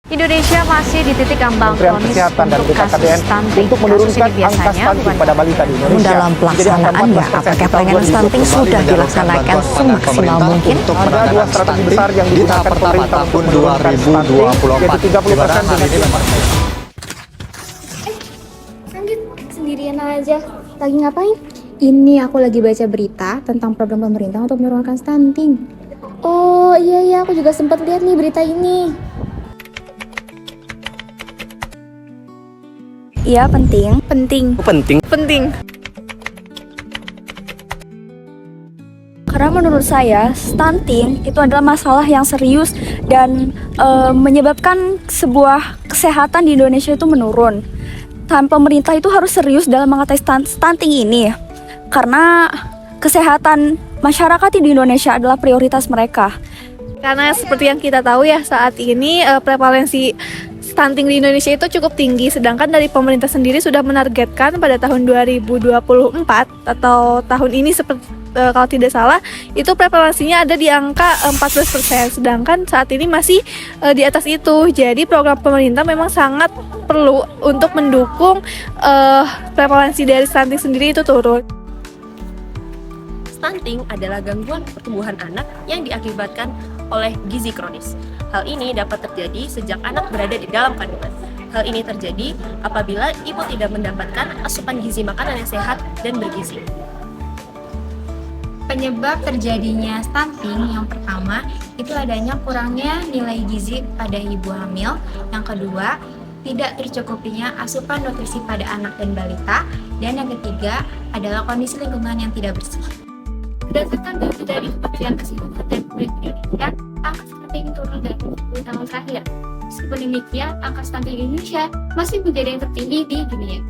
Indonesia masih di titik ambang Kementerian kronis Kesehatan dan untuk kasus BKKBN stunting. untuk menurunkan angka stunting pada balita di Indonesia. Dalam pelaksanaannya, apakah pelayanan stunting sudah dilaksanakan semaksimal mungkin? Ada dua strategi besar yang digunakan pemerintah untuk menurunkan stunting, yaitu 30% dengan Sanggit, sendirian aja. Lagi ngapain? Ini aku lagi baca berita tentang program pemerintah untuk menurunkan stunting. Oh iya, aku juga sempat lihat nih berita ini. Iya, penting. Karena menurut saya, stunting itu adalah masalah yang serius dan menyebabkan sebuah kesehatan di Indonesia itu menurun. Pemerintah itu harus serius dalam mengatasi stunting ini, karena kesehatan masyarakat di Indonesia adalah prioritas mereka. Karena seperti yang kita tahu ya, saat ini prevalensi stunting di Indonesia itu cukup tinggi, sedangkan dari pemerintah sendiri sudah menargetkan pada tahun 2024 atau tahun ini kalau tidak salah itu prevalensinya ada di angka 14%, sedangkan saat ini masih di atas itu. Jadi program pemerintah memang sangat perlu untuk mendukung prevalensi dari stunting sendiri itu turun. Stunting adalah gangguan pertumbuhan anak yang diakibatkan oleh gizi kronis. Hal ini dapat terjadi sejak anak berada di dalam kandungan. Hal ini terjadi apabila ibu tidak mendapatkan asupan gizi makanan yang sehat dan bergizi. Penyebab terjadinya stunting yang pertama itu adanya kurangnya nilai gizi pada ibu hamil. Yang kedua, tidak tercukupinya asupan nutrisi pada anak dan balita. Dan yang ketiga adalah kondisi lingkungan yang tidak bersih. Berdasarkan data dari Kementerian Kesehatan dan Indonesia, angka stunting turun dari 10 tahun terakhir. Meskipun demikian, angka stunting di Indonesia masih menjadi yang tertinggi di dunia.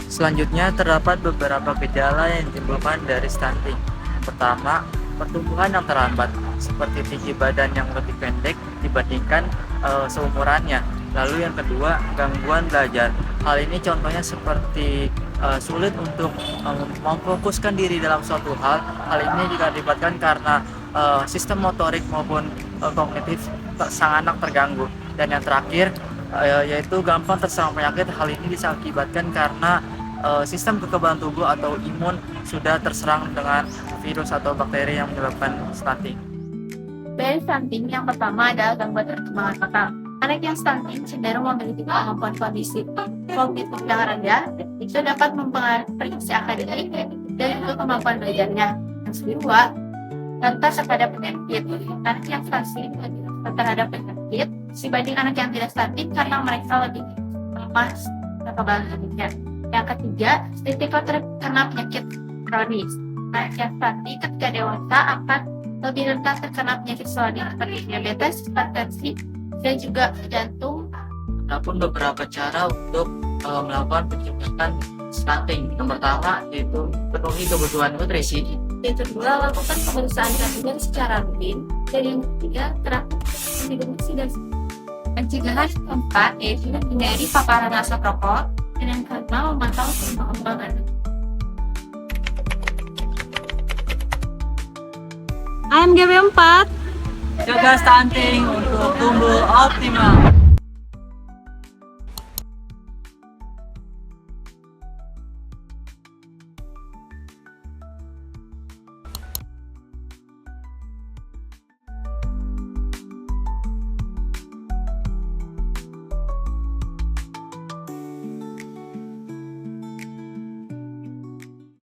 Selanjutnya, terdapat beberapa gejala yang ditimbulkan dari stunting. Pertama, pertumbuhan yang terlambat, seperti tinggi badan yang lebih pendek dibandingkan seumurannya. Lalu yang kedua, gangguan belajar. Hal ini contohnya seperti sulit untuk memfokuskan diri dalam suatu hal. Hal ini juga diakibatkan karena sistem motorik maupun kognitif sang anak terganggu. Dan yang terakhir, yaitu gampang terserang penyakit. Hal ini bisa akibatkan karena sistem kekebalan tubuh atau imun sudah terserang dengan virus atau bakteri yang menyebabkan stunting. Dari stunting, yang pertama adalah gangguan perkembangan otak. Anak yang stunting cenderung memiliki kemampuan kognitif yang rendah, itu dapat mempengaruhi prestasi akademik dan juga kemampuan belajarnya. Yang kedua, rentan terhadap penyakit. Anak yang stunting terhadap penyakit dibanding anak yang tidak stunting karena mereka lebih lemah kekebalan tubuhnya. Yang ketiga, risiko terkena penyakit kronis. Anak yang stunting ketika dewasa akan lebih rentan terkena penyakit kronis seperti diabetes, hipertensi, dan juga jantung. Ada pun beberapa cara untuk melakukan pencegahan stunting. Yang pertama yaitu penuhi kebutuhan nutrisi. Yang kedua, lakukan pemeriksaan kandungan secara rutin. Dan yang ketiga, terapkan hidrasi dan pencegahan. Keempat, yaitu menghindari paparan asap rokok. Dan yang kelima, memantau perkembangan. AMGB 4 Jaga stunting untuk tumbuh optimal.